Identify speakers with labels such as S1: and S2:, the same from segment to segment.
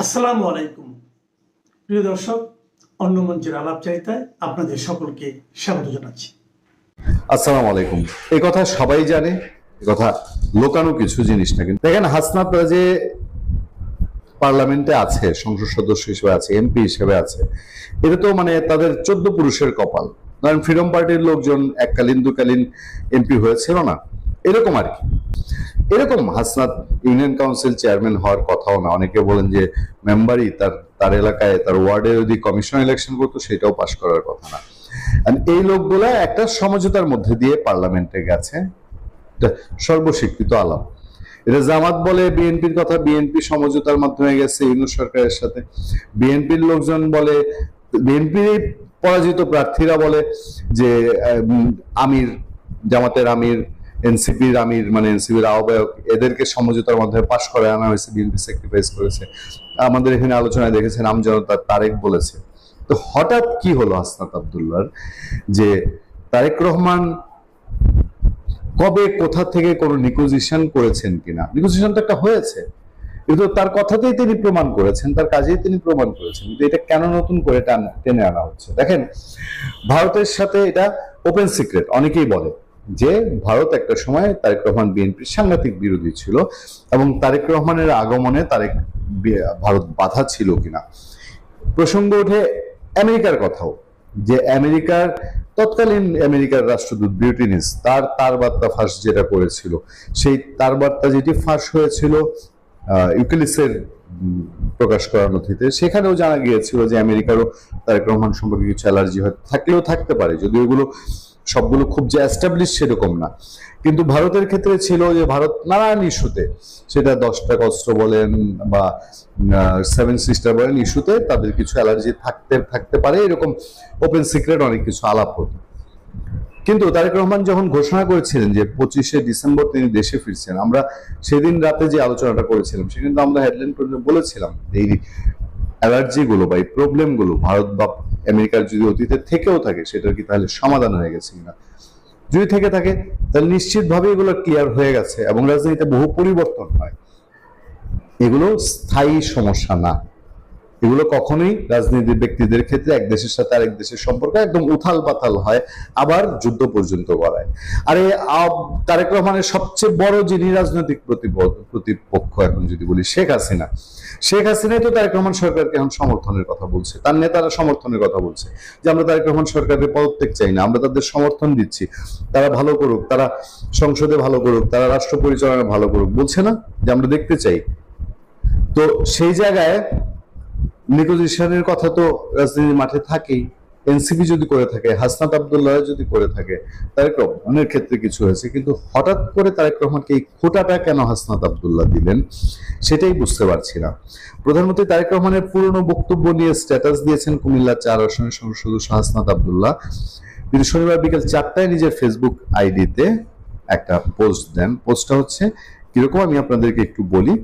S1: আসসালামু আলাইকুম প্রিয় দর্শক, অন্য মঞ্চের আলাপচারিতায় আপনাদের সকলকে স্বাগত জানাচ্ছি।
S2: আসসালামু আলাইকুম। এই কথা সবাই জানে, এই কথা লোকানো কিছু জিনিস না। কিন্তু দেখেন, হাসনাতরা যে পার্লামেন্টে আছে, সংসদ সদস্য হিসেবে আছে, এমপি হিসেবে আছে, এটা তো মানে তাদের 14 পুরুষের কপাল। কারণ ফ্রিডম পার্টির লোকজন এককালীন দুকালীন এমপি হয়েছিল না, এরকম আর কি। এরকম হাসনাত ইউনিয়ন কাউন্সিল চেয়ারম্যান হওয়ার কথাও না। অনেকে বলেন যে মেম্বারই তার এলাকায় তার ওয়ার্ডে যদি কমিশন ইলেকশন করতো সেটাও পাশ করার কথা না। এই লোকগুলা একটা সমঝোতার মধ্যে দিয়ে পার্লামেন্টে গেছে, সর্বস্বীকৃত আলাপ। এটা জামাত বলে বিএনপির কথা, বিএনপি সমঝোতার মাধ্যমে গেছে ইউনূস সরকারের সাথে। বিএনপির লোকজন বলে, বিএনপির পরাজিত প্রার্থীরা বলে যে আমির, জামাতের আমির, এনসিপির আমির মানে এনসিপির আহ্বায়ক, এদেরকে সমঝোতার মাধ্যমে পাশ করে আনা হয়েছে, বিএনপি স্যাক্রিফাইস করেছে। আমাদের এখানে আলোচনায় দেখেছেন আমজনতা তারেক বলেছে। তো হঠাৎ কি হলো হাসনাত আব্দুল্লাহর, যে তারেক রহমান কবে কোথা থেকে কোনো নিগোজিয়েশন করেছেন কিনা? নিগোজিয়েশন তো একটা হয়েছে, কিন্তু তার কথাতেই তিনি প্রমাণ করেছেন, তার কাজেই তিনি প্রমাণ করেছেন। কিন্তু এটা কেন নতুন করে টেনে আনা হচ্ছে? দেখেন, ভারতের সাথে এটা ওপেন সিক্রেট। অনেকেই বলে যে ভারত একটা সময় তারেক রহমান বিএনপির সাংঘাতিক বিরোধী ছিল, এবং তারেক রহমানের আগমনে ভারত বাধা ছিল কিনা। প্রসঙ্গ ওঠে আমেরিকার কথাও, যে আমেরিকার তৎকালীন আমেরিকার রাষ্ট্রদূত ব্রিটিনিস তার বার্তা ফাঁস যেটা করেছিল, সেই তার বার্তা যেটি ফাঁস হয়েছিল ইউক্লিডসের প্রকাশ করা নথিতে, সেখানেও জানা গিয়েছিল যে আমেরিকারও তারেক রহমান সম্পর্কে কিছু অ্যালার্জি হয়তো থাকলেও থাকতে পারে, যদিও এগুলো সবগুলো খুব যে এস্টাবলিশ সেরকম না। কিন্তু ভারতের ক্ষেত্রে ছিল যে ভারত নানান ইস্যুতে, সেটা 10 টাকা অস্ত্র বলেন বা 7 সিস্টার বলেন, ইস্যুতে তাদের কিছু অ্যালার্জি থাকতে পারে, এরকম ওপেন সিক্রেট অনেক কিছু আলাপ হতো। কিন্তু তারেক রহমান যখন ঘোষণা করেছিলেন যে 25শে ডিসেম্বর তিনি দেশে ফিরছেন, আমরা সেদিন রাতে যে আলোচনাটা করেছিলাম সেখানে আমরা হেডলাইন করে বলেছিলাম এই অ্যালার্জি গুলো বা এই প্রবলেম গুলো ভারত বা আমেরিকার যদি অতীতে থেকেও থাকে, সেটার কি তাহলে সমাধান হয়ে গেছে কিনা? যদি থেকে থাকে তাহলে নিশ্চিতভাবে এগুলো ক্লিয়ার হয়ে গেছে, এবং রাজনীতিতে বহু পরিবর্তন হয়, এগুলো স্থায়ী সমস্যা না। এগুলো কখনোই রাজনীতির ব্যক্তিদের ক্ষেত্রে এক দেশের সাথে আরেক দেশের সম্পর্ক একদম উথাল পাথাল হয়, আবার যুদ্ধ পর্যন্ত গড়ায়। আর তারেক রহমানের সবচেয়ে বড় যিনি রাজনৈতিক প্রতিপক্ষ এখন যদি বলি, শেখ হাসিনাই তো তারেক রহমান সরকারকে এখন সমর্থনের কথা বলছে, তার নেতারা সমর্থনের কথা বলছে যে আমরা তারেক রহমান সরকারের পদত্যাগ চাই না, আমরা তাদের সমর্থন দিচ্ছি, তারা ভালো করুক, তারা সংসদে ভালো করুক, তারা রাষ্ট্র পরিচালনা ভালো করুক, বলছে না যে আমরা দেখতে চাই। তো সেই জায়গায় নেগোসিয়েশনের কথা তো রাজনীতির মাঠে থাকেই। এনসিপি যদি করে থাকে, হাসনাত আব্দুল্লাহ যদি করে থাকে, তারেক রহমানের ক্ষেত্রে কিছু হয়েছে, কিন্তু হঠাৎ করে তারেক রহমানকে এই খোঁটাটা কেন হাসনাত আব্দুল্লাহ দিলেন সেটাই বুঝতে পারছি না। প্রধানমন্ত্রী তারেক রহমানের পুরনো বক্তব্য নিয়ে স্ট্যাটাস দিয়েছেন কুমিল্লা 4 আসনের সংসদ সদস্য হাসনাত আব্দুল্লাহ। তিনি শনিবার বিকেল 4টায় নিজের ফেসবুক আইডিতে একটা পোস্ট দেন। পোস্টটা হচ্ছে কিরকম আমি আপনাদেরকে একটু বলি।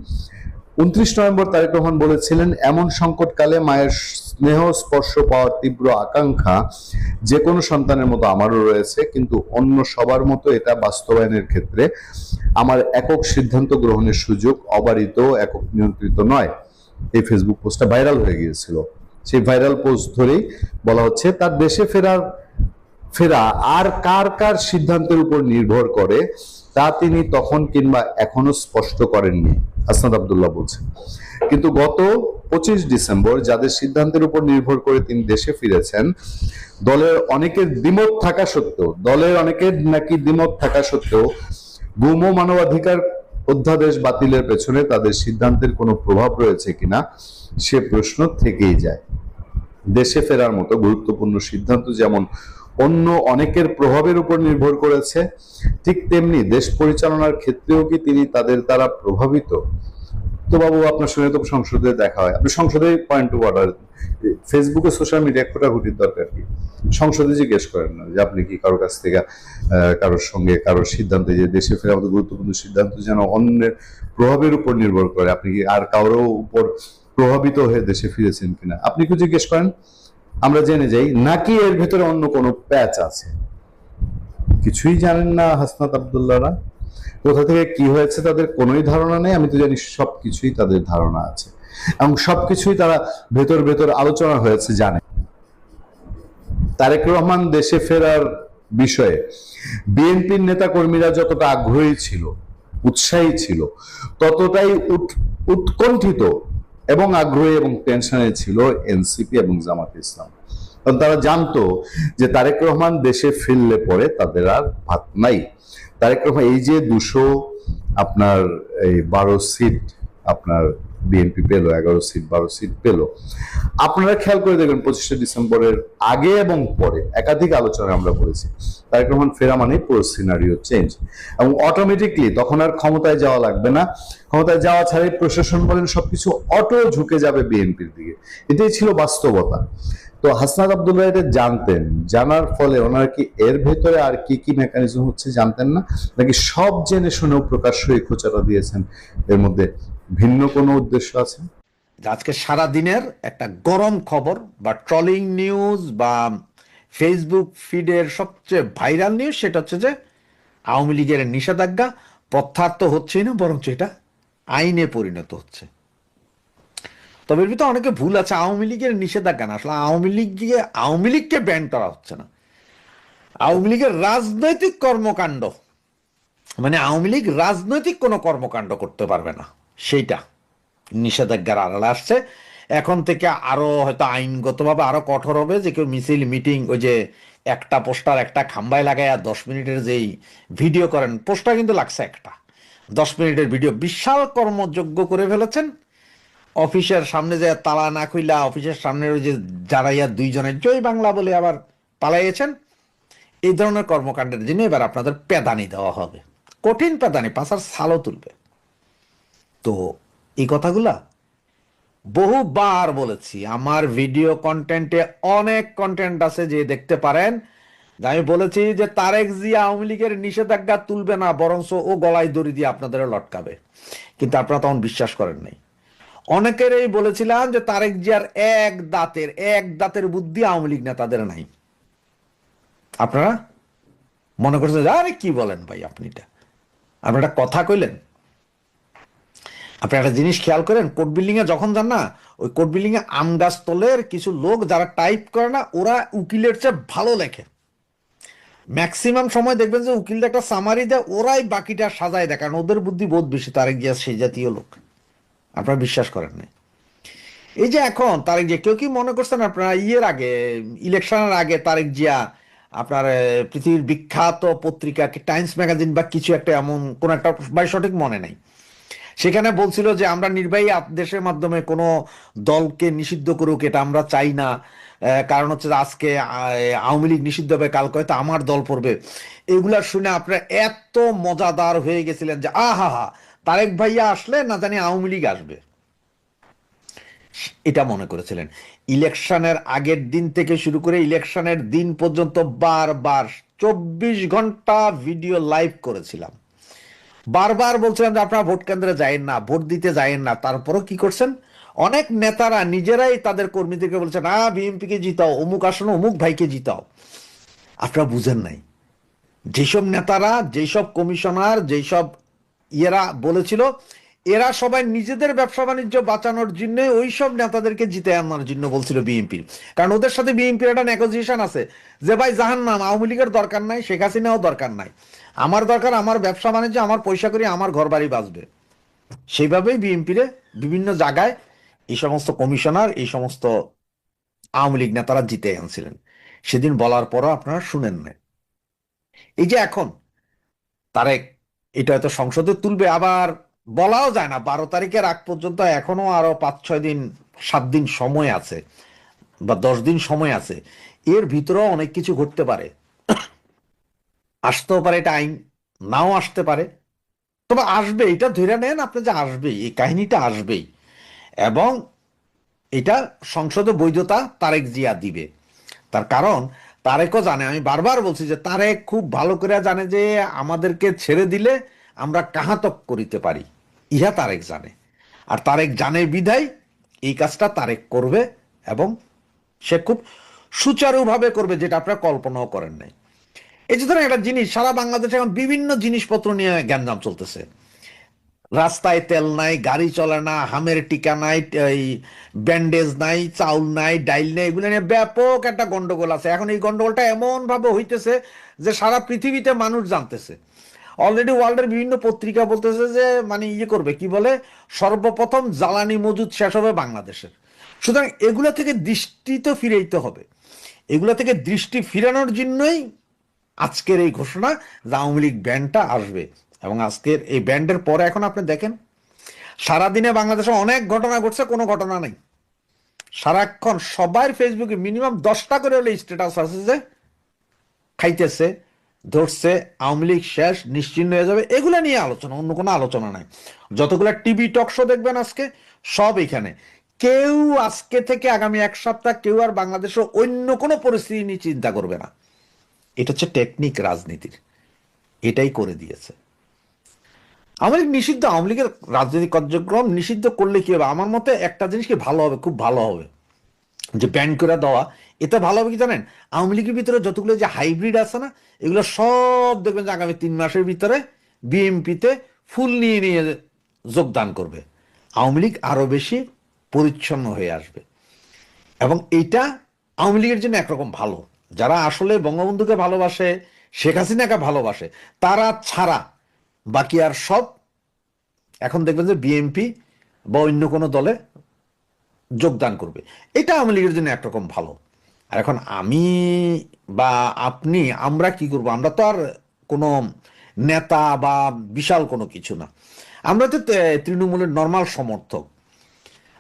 S2: 29 নভেম্বর তারেক রহমান বলেছিলেন, এমন সংকটকালে মায়ের স্নেহ স্পর্শ পাওয়ার তীব্র আকাঙ্ক্ষা যে কোনো সন্তানের মতো আমারও রয়েছে, কিন্তু অন্য সবার মতো এটা বাস্তবায়নের ক্ষেত্রে আমার একক সিদ্ধান্ত গ্রহণের সুযোগ অবারিত, একক নিয়ন্ত্রিত নয়। এই ফেসবুক পোস্টটা ভাইরাল হয়ে গিয়েছিল। সেই ভাইরাল পোস্ট ধরেই বলা হচ্ছে তার দেশে ফেরা আর কার সিদ্ধান্তের উপর নির্ভর করে তা তিনি তখন কিংবা এখনো স্পষ্ট করেননি, হাসনাত আব্দুল্লাহ বলছেন। কিন্তু গত 25 ডিসেম্বর যাদের সিদ্ধান্তের উপর নির্ভর করে তিনি দেশে ফিরেছেন, দলের অনেকের নাকি দ্বিমত থাকা সত্ত্বেও গুম ও মানবাধিকার অধ্যাদেশ বাতিলের পেছনে তাদের সিদ্ধান্তের কোনো প্রভাব রয়েছে কিনা সে প্রশ্ন থেকেই যায়। দেশে ফেরার মতো গুরুত্বপূর্ণ সিদ্ধান্ত যেমন অন্য অনেকের প্রভাবের উপর নির্ভর করেছে, ঠিক তেমনি দেশ পরিচালনার ক্ষেত্রেও কি তিনি তাদের দ্বারা প্রভাবিত? তো বাবু, আপনার সঙ্গে তো সংসদে দেখা হয়, আপনি সংসদে পয়েন্ট টু অর্ডার, ফেসবুকে সোশ্যাল মিডিয়া খোঁটাখুটির দরকার কি? সংসদে জিজ্ঞেস করেন না যে আপনি কি কারোর কাছ থেকে কারোর সিদ্ধান্তে, যে দেশে ফেরার মতো গুরুত্বপূর্ণ সিদ্ধান্ত যেন অন্যের প্রভাবের উপর নির্ভর করে, আপনি কি আর কারোর উপর প্রভাবিত হয়ে দেশে ফিরেছেন কিনা আপনি কি জিজ্ঞেস করেন? আমরা জেনে যাই, নাকি এর ভেতরে অন্য কোনো প্যাচ আছে? কিছুই জানেন না হাসনাত আব্দুল্লাহরা। কোথা থেকে কি হয়েছে তাদের কোনোই ধারণা নেই। আমি তো জানি সবকিছুই তাদের ধারণা আছে। এবং সবকিছুই তারা ভেতর ভেতর আলোচনা হয়েছে জানে। তারেক রহমান দেশে ফেরার বিষয়ে বিএনপির নেতা কর্মীরা যতটা আগ্রহী ছিল, উৎসাহী ছিল, ততটাই উৎকণ্ঠিত এবং আগ্রহী এবং টেনশনে ছিল এনসিপি এবং জামাত ইসলাম। কারণ তারা জানতো যে তারেক রহমান দেশে ফিরলে পরে তাদের আর ভাত নাই। তারেক রহমান এই যে 12 সিট আপনার বিএনপি পেল, 11 সিট 12 সিট পেল, আপনারা খেয়াল করে দেখবেন 25শে ডিসেম্বরের আগে এবং পরে একাধিক আলোচনায় আমরা বলেছি তারেক রহমান ফেরা মানে পুরো সিনারিও চেঞ্জ, এবং অটোমেটিকলি তখন আর ক্ষমতায় যাওয়া লাগবে না। ক্ষমতায় যাওয়া ছাড়াই প্রশাসন বলেন সবকিছু অটো ঝুঁকে যাবে বিএনপির দিকে। এটাই ছিল বাস্তবতা। তো হাসনাত আব্দুল্লাহ এটা জানতেন, জানার ফলে ওনারা কি এর ভেতরে আর কি কি মেকানিজম হচ্ছে জানতেন না, নাকি সব জেনে শুনেও প্রকাশ্য এই খোঁচাটা দিয়েছেন? এর মধ্যে ভিন্ন কোনো উদ্দেশ্য আছে?
S3: আজকে সারা দিনের একটা গরম খবর বা ট্রলিং নিউজ বা ফেসবুক ফিডের সবচেয়ে ভাইরাল নিউজ সেটা হচ্ছে যে আওয়ামী লীগের নিষেধাজ্ঞা প্রত্যাহার তো হচ্ছেই না, বরঞ্চ এটা আইনে পরিণত হচ্ছে। তবে এর ভিতরে অনেকে ভুল আছে। আওয়ামী লীগের নিষেধাজ্ঞা না, আসলে আওয়ামী লীগকে ব্যান করা হচ্ছে না। আওয়ামী লীগের রাজনৈতিক কর্মকাণ্ড, মানে আওয়ামী লীগ রাজনৈতিক কোনো কর্মকাণ্ড করতে পারবে না, সেইটা নিষেধাজ্ঞার আড়ালে আসছে। এখন থেকে আরো হয়তো আইনগতভাবে আরো কঠোর হবে, যে কেউ মিছিল মিটিং ওই যে একটা পোস্টার একটা খাম্বায় লাগায় 10 মিনিটের যেই ভিডিও করেন, পোস্টার কিন্তু লাগছে একটা 10 মিনিটের ভিডিও, বিশাল কর্মযোগ্য করে ফেলেছেন। অফিসের সামনে যে তালা না খুইলা অফিসের সামনে ওই যে যারাইয়া 2 জনের জয় বাংলা বলে আবার পালাইয়েছেন, এই ধরনের কর্মকাণ্ডের জন্য এবার আপনাদের পেদানি দেওয়া হবে, কঠিন পেদানি, পাশার ছালও তুলবে। তো এই কথাগুলা বহুবার বলেছি, আমার ভিডিও কন্টেন্টে অনেক কন্টেন্ট আছে, যে দেখতে পারেন। আমি বলেছি যে তারেক জিয়া আওয়ামী লীগের নিষেধাজ্ঞা তুলবে না, বরঞ্চ ও গলায় দড়ি দিয়ে আপনাদের লটকাবে, কিন্তু আপনারা তখন বিশ্বাস করেন নাই। অনেকেরই বলেছিলাম যে তারেক জিয়ার এক দাঁতের বুদ্ধি আওয়ামী লীগ নেতাদের নাই। আপনারা মনে করছেন যে আরে কি বলেন ভাই আপনি একটা কথা কইলেন। আপনি একটা জিনিস খেয়াল করেন, কোর্ট বিল্ডিং এ যখন যান না, ওই কোর্ট বিল্ডিং এ আম গাছ তলের কিছু লোক যারা টাইপ করে না, ওরা উকিলের চেয়ে ভালো লেখে। ম্যাক্সিমাম সময় দেখবেন যে উকিলদের একটা সামারি দেয়, ওরাই বাকিটা সাজায় দেয়, কারণ ওদের বুদ্ধি বহুত বেশি। তারেক জিয়া সেই জাতীয় লোক, আপনারা বিশ্বাস করেন না। এই যে এখন তারেক জিয়া, কেউ কি মনে করছেন আপনারা আগে ইলেকশনের আগে তারেক জিয়া আপনার পৃথিবীর বিখ্যাত পত্রিকা টাইমস ম্যাগাজিন বা কিছু একটা, এমন কোন একটা বাই সঠিক মনে নাই, সেখানে বলছিল যে আমরা নির্বাহী আদেশের মাধ্যমে কোনো দলকে নিষিদ্ধ করুক, এটা আমরা চাই না, কারণ হচ্ছে আজকে আওয়ামী লীগ নিষিদ্ধ হবে, কালকে হয়তো আমার দল পড়বে। এগুলা শুনে আপনারা এত মজাদার হয়ে গেছিলেন যে আহা হা, তারেক ভাইয়া আসলে না জানি আওয়ামী লীগ আসবে, এটা মনে করেছিলেন। ইলেকশনের আগের দিন থেকে শুরু করে ইলেকশনের দিন পর্যন্ত বারবার 24 ঘন্টা ভিডিও লাইভ করেছিলাম, বারবার বলছিলাম যে আপনারা ভোট কেন্দ্রে যায়েন না, ভোট দিতে যায়েন না। তারপরও কি করছেন, অনেক নেতারা নিজেরাই তাদের কর্মীদেরকে বলছেন না বিএনপিকে জিতাও, অমুক আসনে অমুক ভাইকে জিতাও। আপনারা বুঝেন নাই, যেসব নেতারা, যেসব কমিশনার, যেসব ইয়েরা বলেছিল, এরা সবাই নিজেদের ব্যবসা বাণিজ্য বাঁচানোর জন্য ওইসব নেতাদেরকে জিতে আনার জন্য বলছিল বিএনপির। কারণ ওদের সাথে বিএনপির একটা নেগোসিয়েশন আছে যে ভাই জাহান্নাম, আওয়ামী লীগের দরকার নাই, শেখ হাসিনাও দরকার নাই, আমার দরকার আমার ব্যবসা বাণিজ্য, আমার পয়সা করি, আমার ঘর বাড়ি বাঁচবে। সেইভাবেই বিএনপির বিভিন্ন জায়গায় এই সমস্ত কমিশনার, এই সমস্ত আওয়ামী লীগ নেতারা জিতে আনছিলেন। সেদিন বলার পরও আপনারা শুনেন না। এই যে এখন তারেক এটা হয়তো সংসদে তুলবে, আবার বলাও যায় না 12 তারিখের আগ পর্যন্ত, এখনো আরো 5-6 দিন 7 দিন সময় আছে বা 10 দিন সময় আছে। এর ভিতরেও অনেক কিছু ঘটতে পারে, আসতেও পারে, এটা আইন নাও আসতে পারে, তবে আসবে, এটা ধরে নেন আপনি যে আসবেই, এই কাহিনীটা আসবেই, এবং এটা সংসদে বৈধতা তারেক জিয়া দিবে। তার কারণ তারেকও জানে, আমি বারবার বলছি যে তারেক খুব ভালো করে জানে যে আমাদেরকে ছেড়ে দিলে আমরা কাহাতক করিতে পারি, ইহা তারেক জানে। আর তারেক জানে বিধায় এই কাজটা তারেক করবে, এবং সে খুব সুচারুভাবে করবে, যেটা আপনারা কল্পনাও করেন নাই। এই যে ধরেন একটা জিনিস, সারা বাংলাদেশে এখন বিভিন্ন জিনিসপত্র নিয়ে গ্যাঞ্জাম চলতেছে। রাস্তায় তেল নাই, গাড়ি চলে না, হামের টিকা নাই, এই ব্যান্ডেজ নাই, চাউল নাই, ডাইল নাই, এগুলো নিয়ে ব্যাপক একটা গন্ডগোল আছে। এখন এই গন্ডগোলটা এমন ভাবে হইতেছে যে সারা পৃথিবীতে মানুষ জানতেছে। অলরেডি ওয়ার্ল্ডের বিভিন্ন পত্রিকা বলতেছে যে মানে করবে কি বলে, সর্বপ্রথম জ্বালানি মজুদ শেষ হবে বাংলাদেশের। সুতরাং এগুলা থেকে দৃষ্টি তো ফিরাইতে হবে। এগুলা থেকে দৃষ্টি ফিরানোর জন্যই আজকের এই ঘোষণা যে আওয়ামী লীগ ব্যান্ডটা আসবে। এবং আজকের এই ব্যান্ডের পরে এখন আপনি দেখেন সারাদিনে বাংলাদেশে অনেক ঘটনা ঘটছে, কোনো ঘটনা নেই। সারাক্ষণ সবার ফেসবুকে মিনিমাম 10টা করে হলে স্ট্যাটাস আছে যে খাইতেছে, ধরছে, আওয়ামী লীগ শেষ, নিশ্চিন্ন হয়ে যাবে, এগুলা নিয়ে আলোচনা, অন্য কোনো আলোচনা নাই। যতগুলা টিভি টক শো দেখবেন আজকে সব এখানে। কেউ আজকে থেকে আগামী এক সপ্তাহ কেউ আর বাংলাদেশের অন্য কোনো পরিস্থিতি নিয়ে চিন্তা করবে না। এটা হচ্ছে টেকনিক রাজনীতির, এটাই করে দিয়েছে। আওয়ামী লীগ নিষিদ্ধ, আওয়ামী লীগের রাজনৈতিক কার্যক্রম নিষিদ্ধ করলে কি হবে? আমার মতে একটা জিনিস কি ভালো হবে, খুব ভালো হবে, যে ব্যান করে দেওয়া। এতে ভালো হবে কি জানেন, আওয়ামী লীগের ভিতরে যতগুলো যে হাইব্রিড আছে না, এগুলো সব দেখবেন যে আগামী 3 মাসের ভিতরে বিএনপিতে ফুল নিয়ে নিয়ে যোগদান করবে। আওয়ামী লীগ আরো বেশি পরিচ্ছন্ন হয়ে আসবে। এবং এইটা আওয়ামী লীগের জন্য একরকম ভালো। যারা আসলে বঙ্গবন্ধুকে ভালোবাসে, শেখ হাসিনাকে ভালোবাসে, তারা ছাড়া বাকি আর সব এখন দেখবেন যে বিএনপি বা অন্য কোনো দলে যোগদান করবে। এটা আওয়ামী লীগের জন্য একরকম ভালো। আর এখন আমি বা আপনি, আমরা কি করব? আমরা তো আর কোনো নেতা বা বিশাল কোনো কিছু না। আমরা তো তৃণমূলের নর্মাল সমর্থক।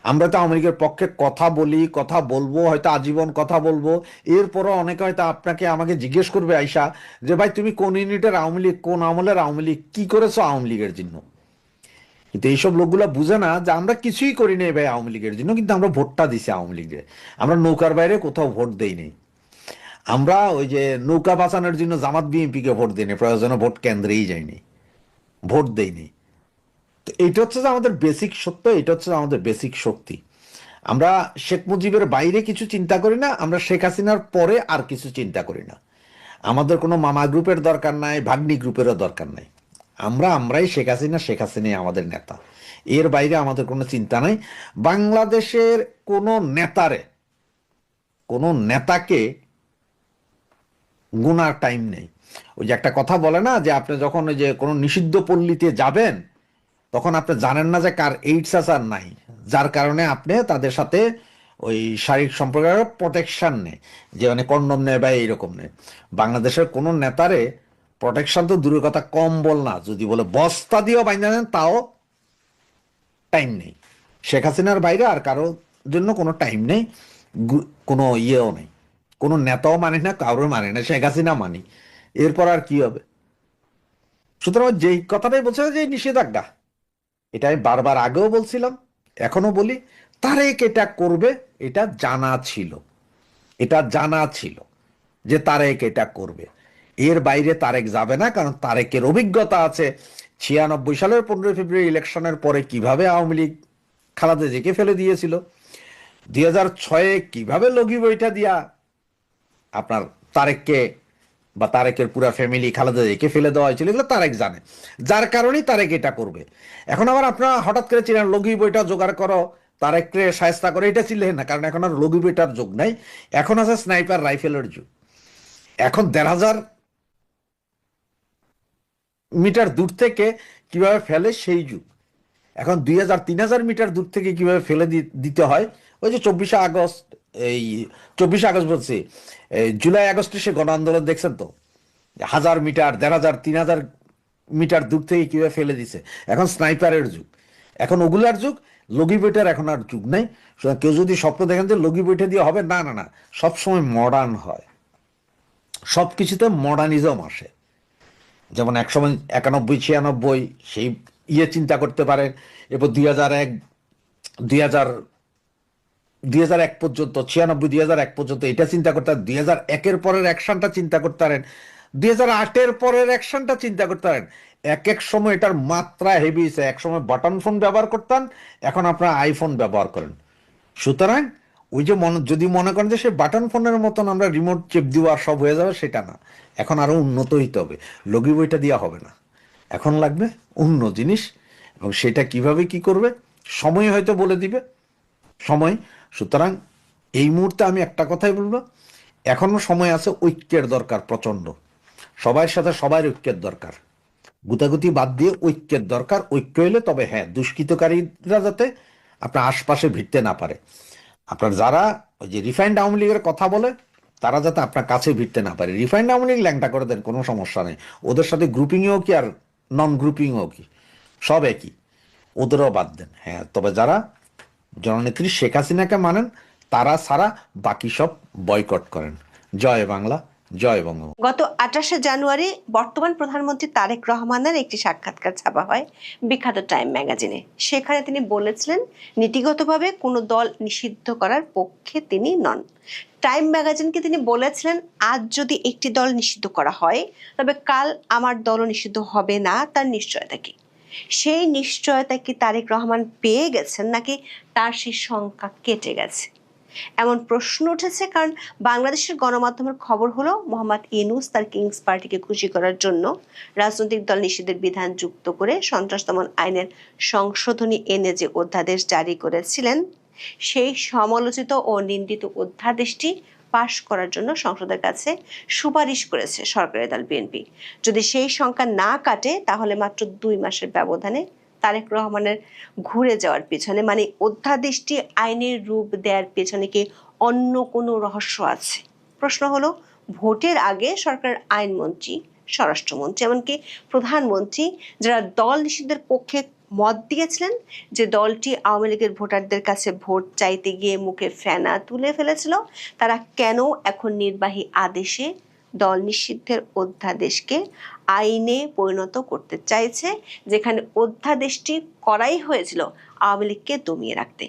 S3: আমরা তো আওয়ামী লীগের পক্ষে কথা বলি, কথা বলবো, হয়তো আজীবন কথা বলবো। এরপরও অনেকে হয়তো আপনাকে আমাকে জিজ্ঞেস করবে আইসা যে ভাই তুমি কোন ইউনিটের আওয়ামী লীগ, কোন আমলের আওয়ামী লীগ, কি করেছো আওয়ামী লীগের জন্য? কিন্তু এইসব লোকগুলা বুঝে না যে আমরা কিছুই করি নাই ভাই আওয়ামী লীগের জন্য, কিন্তু আমরা ভোটটা দিছি আওয়ামী লীগের। আমরা নৌকার বাইরে কোথাও ভোট দেই নেই। আমরা ওই যে নৌকা বাঁচানোর জন্য জামাত বিএনপিকে ভোট দিই নি, প্রয়োজনে ভোট কেন্দ্রেই যাইনি, ভোট দেইনি। তো এইটা হচ্ছে যে আমাদের বেসিক সত্য, এটা হচ্ছে আমাদের বেসিক শক্তি। আমরা শেখ মুজিবের বাইরে কিছু চিন্তা করি না, আমরা শেখ হাসিনার পরে আর কিছু চিন্তা করি না। আমাদের কোনো মামা গ্রুপের দরকার নাই, ভাগ্নি গ্রুপেরও দরকার নাই। আমরাই শেখ হাসিনা, শেখ হাসিনাই আমাদের নেতা। এর বাইরে আমাদের কোনো চিন্তা নাই। বাংলাদেশের কোনো নেতারে, কোনো নেতাকে গুনার টাইম নেই। ওই যে একটা কথা বলে না যে আপনি যখন ওই যে কোনো নিষিদ্ধ পল্লীতে যাবেন তখন আপনি জানেন না যে কার এইডস আছে আর নাই, যার কারণে আপনি তাদের সাথে ওই শারীরিক সম্পর্কের প্রোটেকশন নেই, যে মানে কন্ডম নেয় বা এইরকম নেই। বাংলাদেশের কোনো নেতারে প্রোটেকশন তো দূরের কথা, কম্বল না, যদি বলে বস্তা দিয়েও বাইন্ধা নেন তাও টাইম নেই। শেখ হাসিনার বাইরে আর কারো জন্য কোনো টাইম নেই, কোনো ইয়েও নেই, কোনো নেতাও মানে না, কারোর মানে না, শেখ হাসিনা মানি। এরপর আর কি হবে? সুতরাং যেই কথাটাই বলছে যে নিষেধাজ্ঞা, এটা আমি বারবার আগেও বলছিলাম, এখনো বলি, তারেক এটা করবে, এটা জানা ছিল, এটা জানা ছিল যে তারেক এটা করবে। এর বাইরে তারেক যাবে না, কারণ তারেকের অভিজ্ঞতা আছে 96 সালের 15 ফেব্রুয়ারি ইলেকশনের পরে কিভাবে আওয়ামী লীগ খালেদা জিয়াকে ফেলে দিয়েছিল, 2006-এ কিভাবে লগি বইটা দিয়া আপনার তারেককে বা তারেকের পুরা ফ্যামিলি খালেদা জিয়াকে ফেলে দেওয়া হয়েছিল, এগুলো তারেক জানে, যার কারণেই তারেক এটা করবে। এখন আবার আপনারা হঠাৎ করে চিনেন লগি বইটা জোগাড় করো, তারেককে সায়স্তা করে, এটা চিনলেন না, কারণ এখন আর লগি বইটার যুগ নাই, এখন আছে স্নাইপার রাইফেলের যুগ। এখন 1500 মিটার দূর থেকে কিভাবে ফেলে সেই যুগ। এখন 2000-3000 মিটার দূর থেকে কিভাবে ফেলে দিতে হয়, ওই যে 24শে আগস্ট, এই 24শে আগস্ট বলছি, জুলাই আগস্টে সে গণ আন্দোলন দেখছেন তো, 1000 মিটার, 1500, 3000 মিটার দূর থেকে কিভাবে ফেলে দিছে। এখন স্নাইপারের যুগ, এখন ওগুলার যুগ, লগি বইটার এখন আর যুগ নাই। কেউ যদি স্বপ্ন দেখেন যে লগি বইটা দিয়ে হবে, না না না, সবসময় মডার্ন হয়, সব কিছুতে মডার্নিজম আসে। যেমন একসময় 91-96 সেই চিন্তা করতে পারেন, এরপর 2001 পর্যন্ত, 96-2001 পর্যন্ত এটা চিন্তা করতে পারেন, 2001-এর পরের অ্যাকশনটা চিন্তা করতে পারেন, 2008-এর পরের অ্যাকশনটা চিন্তা করতে পারেন। এক এক সময় এটার মাত্রা হেভি হয়েছে। এক সময় বাটন ফোন ব্যবহার করতেন, এখন আপনারা আইফোন ব্যবহার করেন। সুতরাং ওই যে যদি মনে করেন যে সে বাটন ফোনের মতন আমরা রিমোট চেপ দিব আর সব হয়ে যাবে, সেটা না। এখন আরো উন্নত হইতে হবে, লগি বইটা দেওয়া হবে না, এখন লাগবে অন্য জিনিস, এবং সেটা কিভাবে কি করবে সময় হয়তো বলে দিবে, সময়। সুতরাং এই মুহূর্তে আমি একটা কথাই বলবো, এখনো সময় আছে, ঐক্যের দরকার প্রচন্ড, সবার সাথে সবার ঐক্যের দরকার, গুতাগুতি বাদ দিয়ে ঐক্যের দরকার। ঐক্য হলে তবে হ্যাঁ, দুষ্কৃতকারীরা যাতে আপনার আশপাশে ভিড়তে না পারে, আপনার যারা ওই যে রিফাইন্ড আওয়ামী লীগের কথা বলে তারা যাতে আপনার কাছে ভিড়তে না পারে। রিফাইন্ড আওয়ামী লীগ ল্যাংটা করে দেন, কোনো সমস্যা নেই, ওদের সাথে গ্রুপিংও কি আর নন গ্রুপিংও কি, সব একই, ওদেরও বাদ দেন। হ্যাঁ, তবে যারা জননেত্রী শেখ হাসিনাকে মানেন তারা ছাড়া বাকি সব বয়কট করেন। জয় বাংলা, জয় বঙ্গবন্ধু।
S4: গত 28শে জানুয়ারি বর্তমান প্রধানমন্ত্রী তারেক রহমানের একটি সাক্ষাৎকার ছাপা হয় বিখ্যাত টাইম ম্যাগাজিনে। সেখানে তিনি বলেছিলেন নীতিগতভাবে কোনো দল নিষিদ্ধ করার পক্ষে তিনি নন। টাইম ম্যাগাজিনকে তিনি বলেছিলেন, আজ যদি একটি দল নিষিদ্ধ করা হয় তবে কাল আমার দলও নিষিদ্ধ হবে না, তার নিশ্চয়তা কি? সেই নিশ্চয়তা কি তারেক রহমান পেয়ে গেছেন, নাকি তার সেই সংখ্যা কেটে গেছে? এমন প্রশ্ন উঠেছে কারণ বাংলাদেশের গণমাধ্যমের খবর হলো মোহাম্মদ ইউনূস তার কিংস পার্টিকে খুশি করার জন্য রাজনৈতিক দল নিষিদ্ধের বিধান যুক্ত করে সন্ত্রাস দমন আইনের সংশোধনী এনে যে অধ্যাদেশ জারি করেছিলেন, সেই সমালোচিত ও নিন্দিত অধ্যাদেশটি পাশ করার জন্য সংসদের কাছে সুপারিশ করেছে সরকারি দল বিএনপি। যদি সেই সংখ্যা না কাটে তাহলে মাত্র 2 মাসের ব্যবধানে তারেক রহমানের ঘুরে যাওয়ার পেছনে, মানে অধ্যাদেশটি আইনের রূপ দেওয়ার পেছনে কি অন্য কোনো রহস্য আছে? প্রশ্ন হলো, ভোটের আগে সরকারের আইনমন্ত্রী, স্বরাষ্ট্রমন্ত্রী, এমনকি প্রধানমন্ত্রী যারা দল নিষিদ্ধের পক্ষে মত দিয়েছিলেন, যে দলটি আওয়ামী লীগের ভোটারদের কাছে ভোট চাইতে গিয়ে মুখে ফেনা তুলে ফেলেছিল, তারা কেন এখন নির্বাহী আদেশে দল নিষিদ্ধের অধ্যাদেশকে আইনে পরিণত করতে চাইছে, যেখানে অধ্যাদেশটি করাই হয়েছিল আওয়ামী লীগকে দমিয়ে রাখতে?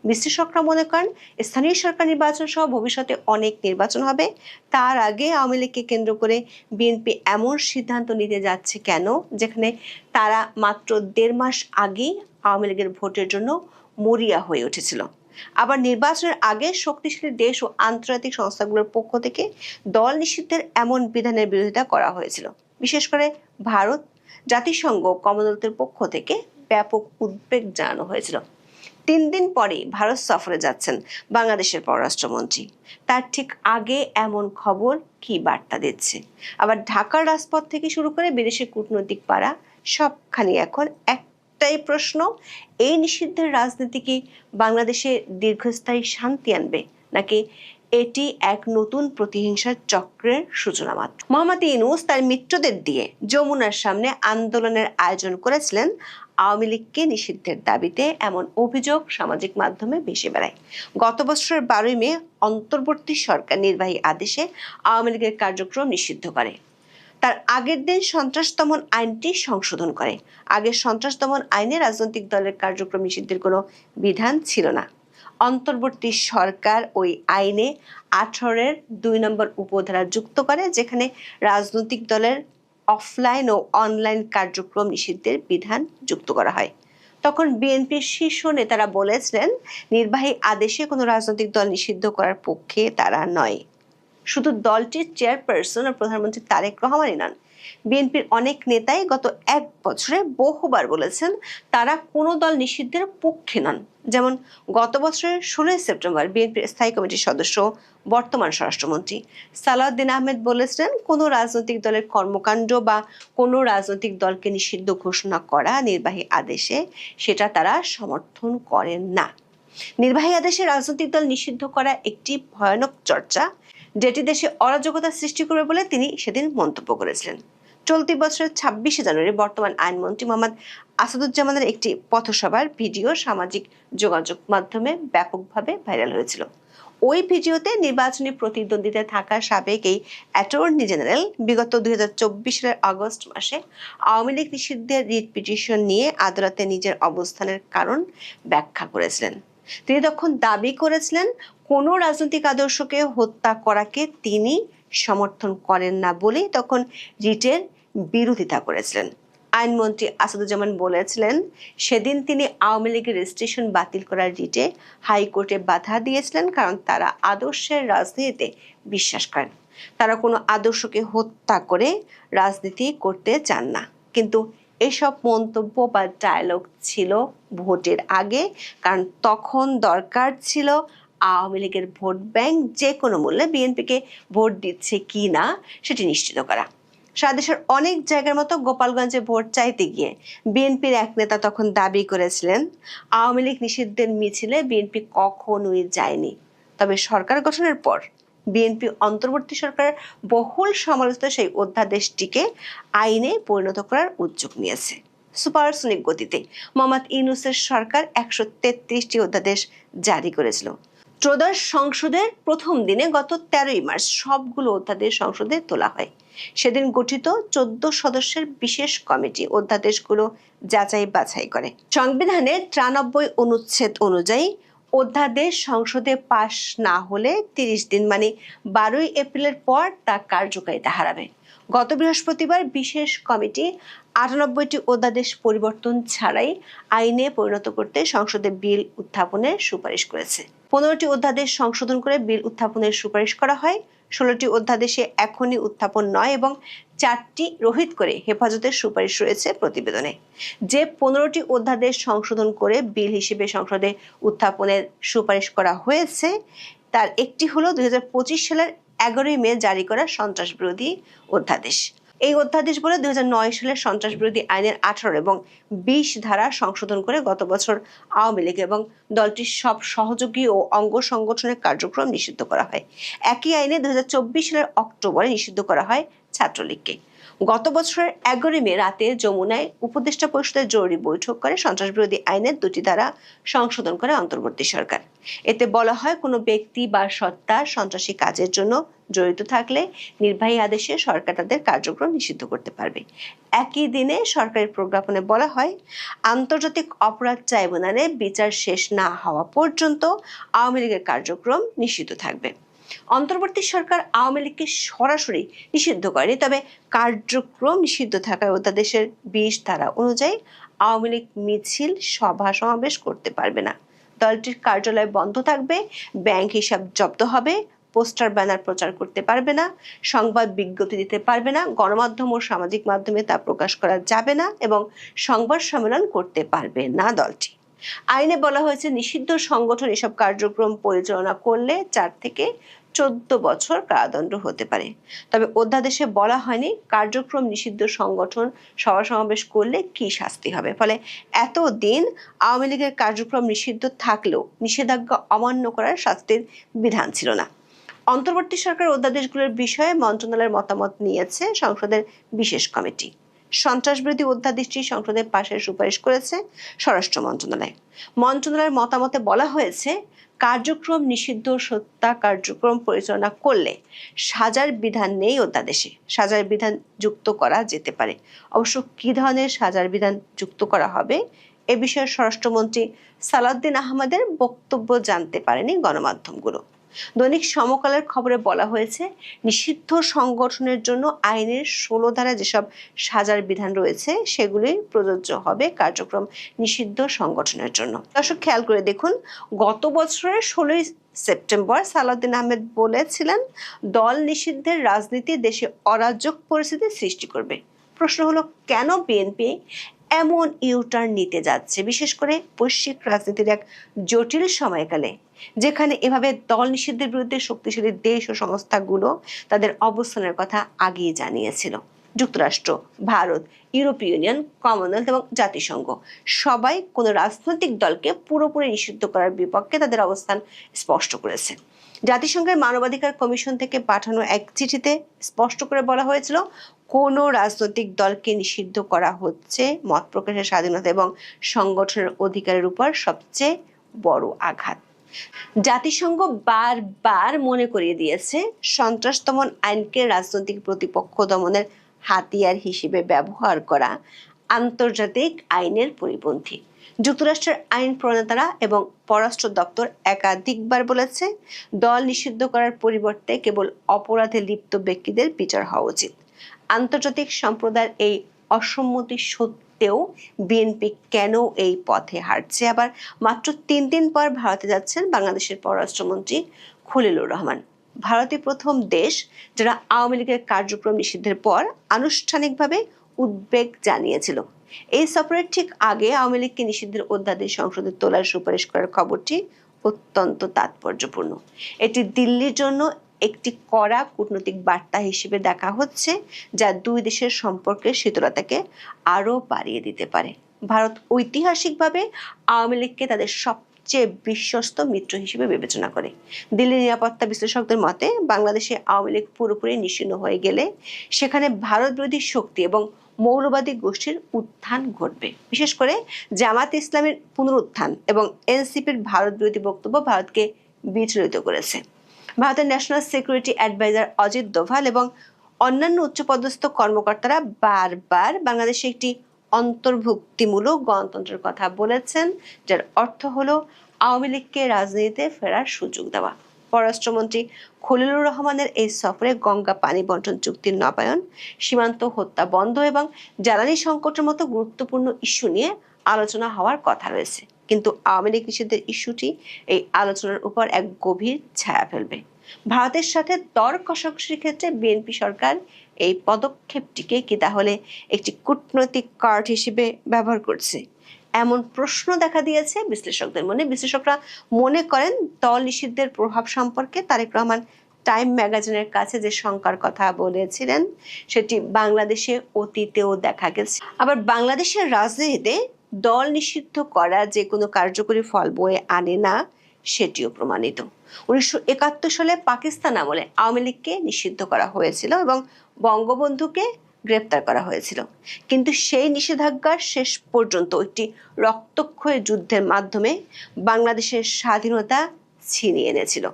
S4: বিশ্লেষকরা মনে করেন স্থানীয় সরকার নির্বাচন সহ ভবিষ্যতে অনেক নির্বাচন হবে, তার আগে আওয়ামী লীগকে কেন্দ্র করে বিএনপি এমন সিদ্ধান্ত নিতে যাচ্ছে কেন, যেখানে তারা মাত্র 1.5 মাস আগেই আওয়ামী লীগের ভোটের জন্য মরিয়া হয়ে উঠেছিল। আবার নির্বাচনের আগে শক্তিশালী দেশ ও আন্তর্জাতিক সংস্থাগুলোর পক্ষ থেকে দল নিষিদ্ধের এমন বিধানের বিরোধিতা করা হয়েছিল। বিশেষ করে ভারত, জাতিসংঘ, কমনওয়েলথের পক্ষ থেকে ব্যাপক উদ্বেগ জানানো হয়েছিল। 3 দিন পরেই ভারত সফরে যাচ্ছেন বাংলাদেশের পররাষ্ট্রমন্ত্রী। তার ঠিক আগে এমন খবর কি বার্তা দিচ্ছে? আবার ঢাকার রাজপথ থেকে শুরু করে বিদেশের কূটনৈতিক পাড়া সবখানি এখন একটাই প্রশ্ন, এই নিষিদ্ধের রাজনীতি কি বাংলাদেশে দীর্ঘস্থায়ী শান্তি আনবে, নাকি এটি এক নতুন প্রতিহিংসার চক্রের সূচনা মাত্র? মোহাম্মদ ইউনূস তার মিত্রদের দিয়ে যমুনার সামনে আন্দোলনের আয়োজন করেছিলেন আওয়ামী লীগকে নিষিদ্ধের দাবিতে, এমন অভিযোগ সামাজিক মাধ্যমে ভেসে বেড়ায়। গত বছরের 12ই মে অন্তর্বর্তী সরকার নির্বাহী আদেশে আওয়ামী লীগের কার্যক্রম নিষিদ্ধ করে। তার আগের দিন সন্ত্রাস দমন আইনটি সংশোধন করে। আগের সন্ত্রাস দমন আইনে রাজনৈতিক দলের কার্যক্রম নিষিদ্ধের কোনো বিধান ছিল না। অন্তর্বর্তী সরকার ওই আইনে 18-এর 2 নম্বর উপধারা যুক্ত করে, যেখানে রাজনৈতিক দলের অফলাইন ও অনলাইন কার্যক্রম নিষিদ্ধের বিধান যুক্ত করা হয়। তখন বিএনপির শীর্ষ নেতারা বলেছিলেন, নির্বাহী আদেশে কোনো রাজনৈতিক দল নিষিদ্ধ করার পক্ষে তারা নয়। শুধু দলটির চেয়ারপারসন ও প্রধানমন্ত্রী তারেক রহমানই নন, বিএনপির অনেক নেতাই গত 1 বছরে বহুবার বলেছেন তারা কোনো দল নিষিদ্ধের পক্ষে নন। যেমন গত বছরের 16 সেপ্টেম্বর বিএনপির স্থায়ী কমিটির সদস্য, বর্তমান স্বরাষ্ট্রমন্ত্রী সালাউদ্দিন আহমেদ বলেছিলেন, কোনো রাজনৈতিক দলের কর্মকাণ্ড বা কোনো রাজনৈতিক দলকে নিষিদ্ধ ঘোষণা করা নির্বাহী আদেশে সেটা তারা সমর্থন করেন না। নির্বাহী আদেশে রাজনৈতিক দল নিষিদ্ধ করা একটি ভয়ানক চর্চা, যেটি দেশে অরাজকতা সৃষ্টি করবে বলে তিনি সেদিন মন্তব্য করেছিলেন। চলতি বছরের 26শে জানুয়ারি বর্তমান আইনমন্ত্রী মোহাম্মদ আসাদুজ্জামানের একটি পথসভার ভিডিও সামাজিক যোগাযোগ মাধ্যমে ব্যাপকভাবে ভাইরাল হয়েছিল। ওই ভিডিওতে নির্বাচনী প্রতিদ্বন্দ্বিতায় থাকা সাবেক এই অ্যাটর্নি জেনারেল বিগত 2024 সালের আগস্ট মাসে আওয়ামী লীগ নিষিদ্ধের রিট পিটিশন নিয়ে আদালতে নিজের অবস্থানের কারণ ব্যাখ্যা করেছিলেন। তিনি তখন দাবি করেছিলেন, কোনো রাজনৈতিক আদর্শকে হত্যা করাকে তিনি সমর্থন করেন না বলেই তখন রিটের বিরোধিতা করেছিলেন। আইনমন্ত্রী আসাদুজ্জামান বলেছিলেন, সেদিন তিনি আওয়ামী লীগের রেজিস্ট্রেশন বাতিল করার রিটে হাইকোর্টে বাধা দিয়েছিলেন, কারণ তারা আদর্শের রাজনীতিতে বিশ্বাস করেন। তারা কোনো আদর্শকে হত্যা করে রাজনীতি করতে চান না। কিন্তু এসব মন্তব্য বা ডায়লগ ছিল ভোটের আগে, কারণ তখন দরকার ছিল আওয়ামী লীগের ভোট ব্যাংক যে কোনো মূল্যে বিএনপিকে ভোট দিচ্ছে কি না সেটি নিশ্চিত করা। সারা দেশের অনেক জায়গার মতো গোপালগঞ্জে ভোট চাইতে গিয়ে বিএনপির এক নেতা তখন দাবি করেছিলেন আওয়ামী লীগ নিষিদ্ধের মিছিলে বিএনপি কখনোই যায়নি। তবে সরকার গঠনের পর বিএনপি অন্তর্বর্তী সরকারের বহুল সমালোচিত সেই অধ্যাদেশটিকে আইনে পরিণত করার উদ্যোগ নিয়েছে। সুপারসনিক গতিতে মোহাম্মদ ইউনূসের সরকার 133টি অধ্যাদেশ জারি করেছিল। ত্রয়োদশ সংসদের প্রথম দিনে গত 13ই মার্চ সবগুলো অধ্যাদেশ সংসদে তোলা হয়। সেদিন গঠিত 14 সদস্যের বিশেষ কমিটি অধ্যাদেশগুলো যাচাই বাছাই করে। সংবিধানের 93 অনুচ্ছেদ অনুযায়ী অধ্যাদেশ সংসদে পাশ না হলে 30 দিন মানে 12ই এপ্রিলের পর তা কার্যকারিতা হারাবে। গত বৃহস্পতিবার বিশেষ কমিটি 98টি অধ্যাদেশ পরিবর্তন ছাড়াই আইনে পরিণত করতে সংসদে বিল উত্থাপনের সুপারিশ করেছে। 15টি অধ্যাদেশ সংশোধন করে বিল উত্থাপনের সুপারিশ করা হয়। 16টি অধ্যাদেশে এখনই উত্থাপন নয় এবং 4টি রহিত করে হেফাজতের সুপারিশ রয়েছে প্রতিবেদনে। যে 15টি অধ্যাদেশ সংশোধন করে বিল হিসেবে সংসদে উত্থাপনের সুপারিশ করা হয়েছে তার একটি হলো 2025 সালের 11ই মে জারি করা সন্ত্রাস বিরোধী অধ্যাদেশ। এই অধ্যাদেশ বলে 2009 সালের সন্ত্রাস বিরোধী আইনের 18 এবং 20 ধারা সংশোধন করে গত বছর আওয়ামী লীগ এবং দলটির সব সহযোগী ও অঙ্গ সংগঠনের কার্যক্রম নিষিদ্ধ করা হয়। একই আইনে 2024 সালের অক্টোবরে নিষিদ্ধ করা হয় ছাত্রলীগকে। গত বছরের 11ই মে রাতে যমুনায় উপদেষ্টা পরিষদের জরুরি বৈঠক করে সন্ত্রাস বিরোধী আইনের 2টি ধারা সংশোধন করে অন্তর্বর্তী সরকার। এতে বলা হয় কোনো ব্যক্তি বা সত্তা সন্ত্রাসী কাজের জন্য জড়িত থাকলে নির্বাহী আদেশে সরকার তাদের কার্যক্রম নিষিদ্ধ করতে পারবে। একই দিনে সরকারি প্রজ্ঞাপনে বলা হয় আন্তর্জাতিক অপরাধ ট্রাইব্যুনালে বিচার শেষ না হওয়া পর্যন্ত আওয়ামী লীগের কার্যক্রম নিষিদ্ধ থাকবে। অন্তর্বর্তী সরকার আওয়ামী লীগকে সরাসরি নিষিদ্ধ করেনি, তবে কার্যক্রম নিষিদ্ধ থাকায় অধ্যাদেশের 20 ধারা অনুযায়ী আওয়ামী লীগ মিছিল সভা সমাবেশ করতে পারবে না। দলটির কার্যালয় বন্ধ থাকবে, ব্যাংক হিসাব জব্দ হবে, পোস্টার ব্যানার প্রচার করতে পারবে না, সংবাদ বিজ্ঞপ্তি দিতে পারবে না, গণমাধ্যম ও সামাজিক মাধ্যমে তা প্রকাশ করা যাবে না এবং সংবাদ সম্মেলন করতে পারবে না দলটি। আইনে বলা হয়েছে নিষিদ্ধ সংগঠন এসব কার্যক্রম পরিচালনা করলে 4 থেকে 14 বছর কারাদণ্ড হতে পারে। তবে অধ্যাদেশে বলা হয়নি কার্যক্রম নিষিদ্ধ সংগঠন সভা সমাবেশ করলে কি শাস্তি হবে। ফলে এতদিন আওয়ামী লীগের কার্যক্রম নিষিদ্ধ থাকলেও নিষেধাজ্ঞা অমান্য করার শাস্তির বিধান ছিল না। অন্তর্বর্তী সরকার অধ্যাদেশগুলোর বিষয়ে মন্ত্রণালয়ের মতামত নিয়েছে সংসদের বিশেষ কমিটি। সন্ত্রাসবিরোধী অধ্যাদেশটি সংসদে পাশের সুপারিশ করেছে স্বরাষ্ট্র মন্ত্রণালয়। মন্ত্রণালয়ের মতামতে বলা হয়েছে কার্যক্রম নিষিদ্ধ সত্তা কার্যক্রম পরিচালনা করলে সাজার বিধান নেই অধ্যাদেশে। সাজার বিধান যুক্ত করা যেতে পারে। অবশ্য কী ধরনের সাজার বিধান যুক্ত করা হবে এ বিষয়ে স্বরাষ্ট্রমন্ত্রী সালাউদ্দিন আহমেদের বক্তব্য জানতে পারেনি গণমাধ্যমগুলো। দৈনিক সমকালের খবরে বলা হয়েছে নিষিদ্ধ সংগঠনের জন্য আইনের 16 ধারা যেসব সাজার বিধান রয়েছে সেগুলি প্রযোজ্য হবে কার্যক্রম নিষিদ্ধ সংগঠনের জন্য। দর্শক খেয়াল করে দেখুন, গত বছরের 16ই সেপ্টেম্বর সালাউদ্দিন আহমেদ বলেছিলেন দল নিষিদ্ধের রাজনীতি দেশে অরাজক পরিস্থিতি সৃষ্টি করবে। প্রশ্ন হলো কেন বিএনপি এমন ইউটার্ন নিতে যাচ্ছে, বিশেষ করে বৈশ্বিক রাজনীতির এক জটিল সময়কালে, যেখানে এভাবে দল নিষিদ্ধের বিরুদ্ধে শক্তিশালী দেশ ও সংস্থাগুলো তাদের অবস্থানের কথা আগেই জানিয়েছিল। যুক্তরাষ্ট্র, ভারত, ইউরোপীয় ইউনিয়ন, কমনওয়েলথ এবং জাতিসংঘ সবাই কোনো রাজনৈতিক দলকে পুরোপুরি নিষিদ্ধ করার বিপক্ষে তাদের অবস্থান স্পষ্ট করেছে। জাতিসংঘের মানবাধিকার কমিশন থেকে পাঠানো এক চিঠিতে স্পষ্ট করে বলা হয়েছিল কোনো রাজনৈতিক দলকে নিষিদ্ধ করা হচ্ছে মত প্রকাশের স্বাধীনতা এবং সংগঠনের অধিকারের উপর সবচেয়ে বড় আঘাত। জাতিসংঘ বারবার মনে করিয়ে দিয়েছে সন্ত্রাস দমন আইনকে রাজনৈতিক প্রতিপক্ষ দমনের হাতিয়ার হিসেবে ব্যবহার করা আন্তর্জাতিক আইনের পরিপন্থী। যুক্তরাষ্ট্রের আইন প্রণেতারা এবং পররাষ্ট্র দপ্তর একাধিকবার বলেছে দল নিষিদ্ধ করার পরিবর্তে কেবল অপরাধে লিপ্ত ব্যক্তিদের বিচার হওয়া উচিত। আন্তর্জাতিক সম্প্রদায়ের এই অসম্মতি সত্ত্বেও বিএনপি কেন এই পথে হাঁটছে? আবার মাত্র 3 দিন পর ভারতে যাচ্ছেন বাংলাদেশের পররাষ্ট্রমন্ত্রী খলিলুর রহমান। ভারতই প্রথম দেশ যারা আওয়ামী লীগের কার্যক্রম নিষিদ্ধের পর আনুষ্ঠানিকভাবে উদ্বেগ জানিয়েছিল। এই সফরের ঠিক আগে আওয়ামী লীগকে নিষিদ্ধের অধ্যাদেশ সংসদে তোলার সুপারিশ করার খবরটি অত্যন্ত তাৎপর্যপূর্ণ। এটি দিল্লির জন্য একটি কড়া কূটনৈতিক বার্তা হিসেবে দেখা হচ্ছে, যা দুই দেশের সম্পর্কের শীতলতাকে আরও বাড়িয়ে দিতে পারে। ভারত ঐতিহাসিকভাবে আওয়ামী লীগকে তাদের সবচেয়ে বিশ্বস্ত মিত্র হিসেবে বিবেচনা করে। দিল্লির নিরাপত্তা বিশ্লেষকদের মতে বাংলাদেশে আওয়ামী লীগ পুরোপুরি নিশ্চিহ্ন হয়ে গেলে সেখানে ভারত বিরোধী শক্তি এবং মৌলবাদী গোষ্ঠীর উত্থান ঘটবে। বিশেষ করে জামাত ইসলামের পুনরুত্থান এবং এনসিপির ভারত বিরোধী বক্তব্য ভারতকে বিচলিত করেছে। ভারতের national security adviser Ajit Doval এবং অন্যান্য উচ্চপদস্থ কর্মকর্তারা বারবার বাংলাদেশে একটি অন্তর্ভুক্তিমূলক গণতন্ত্রের কথা বলেছেন, যার অর্থ হলো আওয়ামী লীগকে রাজনীতিতে ফেরার সুযোগ দেওয়া। পররাষ্ট্রমন্ত্রী খলিলুর রহমানের এই সফরে গঙ্গা পানি বন্টন চুক্তির নবায়ন, সীমান্ত হত্যা বন্ধ এবং জ্বালানি সংকটের মতো গুরুত্বপূর্ণ ইস্যু নিয়ে আলোচনা হওয়ার কথা রয়েছে। কিন্তু আওয়ামী লীগ নিষিদ্ধের ইস্যুটি এই আলোচনার উপর এক গভীর ছায়া ফেলবে। ভারতের সাথে দর কষাকষির ক্ষেত্রে বিএনপি সরকার এই পদক্ষেপটিকে কি তাহলে একটি কূটনৈতিক কার্ড হিসেবে ব্যবহার করছে? এমন প্রশ্ন দেখা দিয়েছে বিশ্লেষকদের মনে। বিশ্লেষকরা মনে করেন দল নিষিদ্ধের প্রভাব সম্পর্কে তারেক রহমান টাইম ম্যাগাজিনের কাছে যে শঙ্কার কথা বলেছিলেন সেটি বাংলাদেশে অতীতেও দেখা গেছে। আবার বাংলাদেশের রাজনীতিতে দল নিষিদ্ধ করা যে কোনো কার্যকরী ফল বয়ে আনে না সেটিও প্রমাণিত। 1971 সালে পাকিস্তান আমলে আওয়ামী লীগকে নিষিদ্ধ করা হয়েছিল এবং বঙ্গবন্ধুকে গ্রেপ্তার করা হয়েছিল, কিন্তু সেই নিষেধাজ্ঞার শেষ পর্যন্ত একটি রক্তক্ষয়ী যুদ্ধের মাধ্যমে বাংলাদেশের স্বাধীনতা ছিনিয়ে এনেছিল।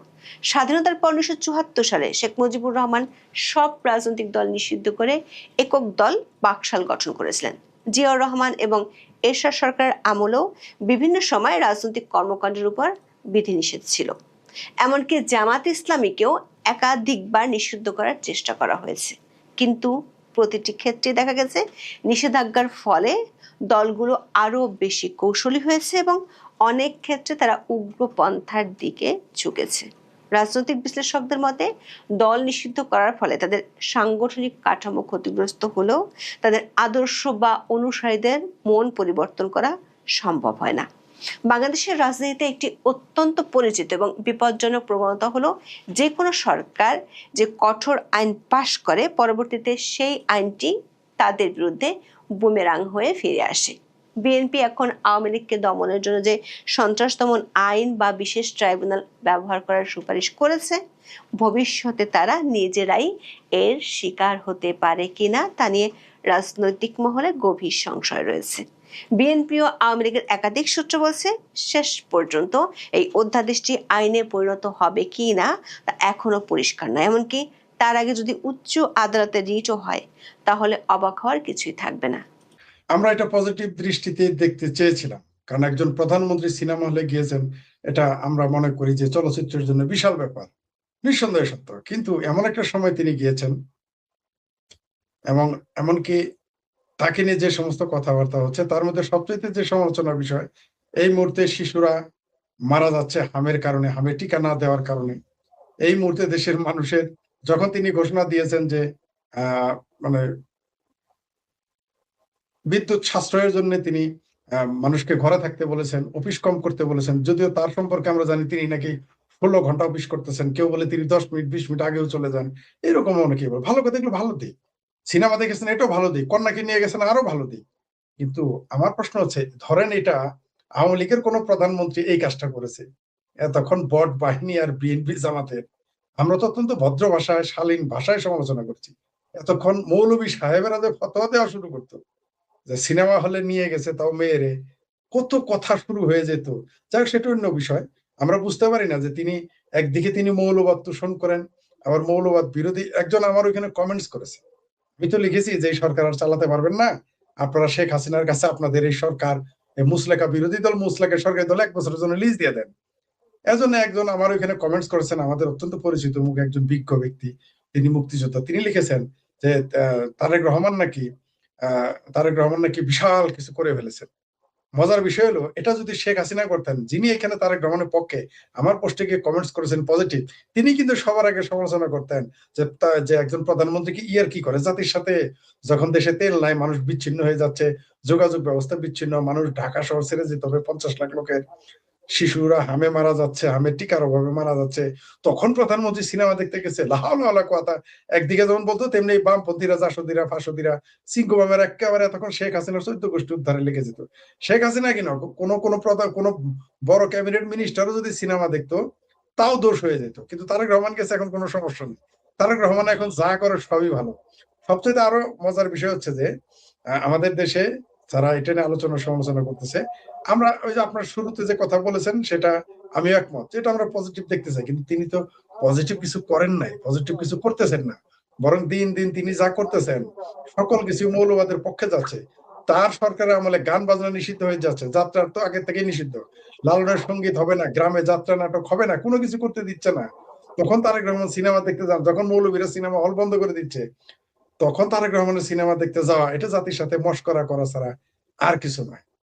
S4: স্বাধীনতার পর 1974 সালে শেখ মুজিবুর রহমান সব রাজনৈতিক দল নিষিদ্ধ করে একক দল বাকশাল গঠন করেছিলেন। জিয়াউর রহমান এবং এরশাদ সরকারের আমলেও বিভিন্ন সময় রাজনৈতিক কর্মকাণ্ডের উপর বিধিনিষেধ ছিল। এমনকি জামাত ইসলামীকেও একাধিকবার নিষিদ্ধ করার চেষ্টা করা হয়েছে, কিন্তু প্রতিটি ক্ষেত্রে দেখা গেছে নিষেধাজ্ঞার ফলে দলগুলো আরো বেশি কৌশলী হয়েছে এবং অনেক ক্ষেত্রে তারা উগ্রপন্থার দিকে ঝুঁকেছে। রাজনৈতিক বিশ্লেষকদের মতে দল নিষিদ্ধ করার ফলে তাদের সাংগঠনিক কাঠামো ক্ষতিগ্রস্ত হলেও তাদের আদর্শ বা অনুসারীদের মন পরিবর্তন করা সম্ভব হয় না। বাংলাদেশের রাজনীতিতে একটি অত্যন্ত পরিচিত এবং বিপজ্জনক প্রবণতা হলো যে কোনো সরকার যে কঠোর আইন পাশ করে পরবর্তীতে সেই আইনটি তাদের বিরুদ্ধে বুমেরাং হয়ে ফিরে আসে। বিএনপি এখন আওয়ামী লীগকে দমনের জন্য যে সন্ত্রাস দমন আইন বা বিশেষ ট্রাইব্যুনাল ব্যবহার করার সুপারিশ করেছে, ভবিষ্যতে তারা নিজেরাই এর শিকার হতে পারে কিনা তা নিয়ে রাজনৈতিক মহলে গভীর সংশয় রয়েছে। বিএনপি ও আওয়ামী লীগের একাধিক সূত্র বলছে শেষ পর্যন্ত এই অধ্যাদেশটি আইনে পরিণত হবে কি না তা এখনো পরিষ্কার নয়। এমনকি তার আগে যদি উচ্চ আদালতে রিটও হয় তাহলে অবাক হওয়ার কিছুই থাকবে না।
S5: আমরা এটা পজিটিভ দৃষ্টিতে দেখতে চেয়েছিলাম, কারণ একজন প্রধানমন্ত্রী সিনেমা হলে গিয়েছেন, এটা আমরা মনে করি যে চলচ্চিত্রের জন্য বিশাল ব্যাপার, নিঃসন্দেহে সত্য। কিন্তু এমন একটা সময় তিনি গিয়েছেন এবং এমনকি তাকে নিয়ে যে সমস্ত কথাবার্তা হচ্ছে তার মধ্যে সবচেয়ে যে সমালোচনার বিষয়, এই মুহূর্তে শিশুরা মারা যাচ্ছে হামের কারণে, হামে টিকা না দেওয়ার কারণে। এই মুহূর্তে দেশের মানুষের, যখন তিনি ঘোষণা দিয়েছেন যে মানে বিদ্যুৎ সাশ্রয়ের জন্য তিনি মানুষকে ঘরে থাকতে বলেছেন, অফিস কম করতে বলেছেন, যদিও তার সম্পর্কে আমরা জানি তিনি নাকি 16 ঘন্টা অফিস করতেছেন, কেউ বলে তিনি 10 মিনিট 20 মিনিট আগেও চলে যান, এরকম অনেকেই বলে। ভালো কথা, এগুলো ভালো দিক। সিনেমা দেখেছেন, এটাও ভালো দিক। কন্যাকে নিয়ে গেছেন, আরো ভালো দিক। কিন্তু আমার প্রশ্ন হচ্ছে, ধরেন এটা আওয়ামী লীগের কোন প্রধানমন্ত্রী এই কাজটা করেছে, তখন বট বাহিনী আর বিএনপি জামাতের, আমরা তো অত্যন্ত ভদ্র ভাষায় শালীন ভাষায় সমালোচনা করছি, এতক্ষণ মৌলভী সাহেবেরা যে ফতোয়া দেওয়া শুরু করতো যে সিনেমা হলে নিয়ে গেছে তাও মেয়েরে, কত কথা শুরু হয়ে যেত। যাই হোক, সেটা অন্য বিষয়। আমরা বুঝতে পারি না যে তিনি একদিকে তিনি মৌলবাদ তোষণ করেন, আবার মৌলবাদ বিরোধী। একজন আমার ওইখানে কমেন্টস করেছে, আমি তো লিখেছি যে এই সরকার আর চালাতে পারবেন না, আপনারা শেখ হাসিনার কাছে আপনাদের এই সরকার, মুসলেকা বিরোধী দল, মুসলেকা সরকারি দল 1 বছরের জন্য লিজ দিয়ে দেন। এজন্য একজন আমার ওইখানে কমেন্টস করেছেন, আমাদের অত্যন্ত পরিচিত মুখ, একজন বিজ্ঞ ব্যক্তি, তিনি মুক্তিযোদ্ধা। তিনি লিখেছেন যে তারেক রহমান নাকি বিশাল কিছু করে ফেলেছেন। মজার বিষয় হলো এটা যদি শেখ হাসিনা করতেন, যিনি এখানে তারেক রহমানের পক্ষে আমার পোস্টে গিয়ে কমেন্টস করেছেন পজিটিভ, তিনি কিন্তু সবার আগে সমালোচনা করতেন যে একজন প্রধানমন্ত্রী কি করে জাতির সাথে, যখন দেশে তেল নাই, মানুষ বিচ্ছিন্ন হয়ে যাচ্ছে, যোগাযোগ ব্যবস্থা বিচ্ছিন্ন, মানুষ ঢাকা শহর ছেড়ে যেতে হবে 50 লাখ লোকের, শিশুরা হামে মারা যাচ্ছে, হামে টিকার অভাবে মারা যাচ্ছে, তখন প্রধানমন্ত্রী সিনেমা দেখতে গেছে লাহাওলা কথা। একদিকে যেমন বলতো, তেমনি বামপন্থীরা, জাসদিরা, ফাঁসদিরা, সিংহবামের একেবারে তখন শেখ হাসিনার 14 গোষ্ঠী উদ্ধারে লেগে যেত। শেখ হাসিনা কিনা কোনো বড় ক্যাবিনেট মিনিস্টারও যদি সিনেমা দেখতো তাও দোষ হয়ে যেত, কিন্তু তারেক রহমান গেছে এখন কোনো সমস্যা নেই। তারেক রহমান এখন যা করে সবই ভালো। সবচেয়ে আরো মজার বিষয় হচ্ছে যে আমাদের দেশে যারা এটা নিয়ে আলোচনা সমালোচনা করতেছে, আমরা ওই যে আপনার শুরুতে যে কথা বলেছেন সেটা আমি একমত, যেটা আমরা পজিটিভ দেখতে চাই, কিন্তু তিনি তো পজিটিভ কিছু করেন নাই, পজিটিভ কিছু করতেছেন না, বরং দিন দিন তিনি যা করতেছেন সকল কিছু মৌলবাদের পক্ষে যাচ্ছে। তার সরকারের আমলে গান বাজনা নিষিদ্ধ হয়ে যাচ্ছে, যাত্রা তো আগে থেকেই নিষিদ্ধ, লালনের সঙ্গীত হবে না, গ্রামে যাত্রা নাটক হবে না, কোনো কিছু করতে দিচ্ছে না। তখন তারেক রহমান সিনেমা দেখতে যান, যখন মৌলবীরা সিনেমা হল বন্ধ করে দিচ্ছে, তখন তারেক রহমানের সিনেমা দেখতে যাওয়া এটা জাতির সাথে মশকরা করা ছাড়া আর কিছু নয়।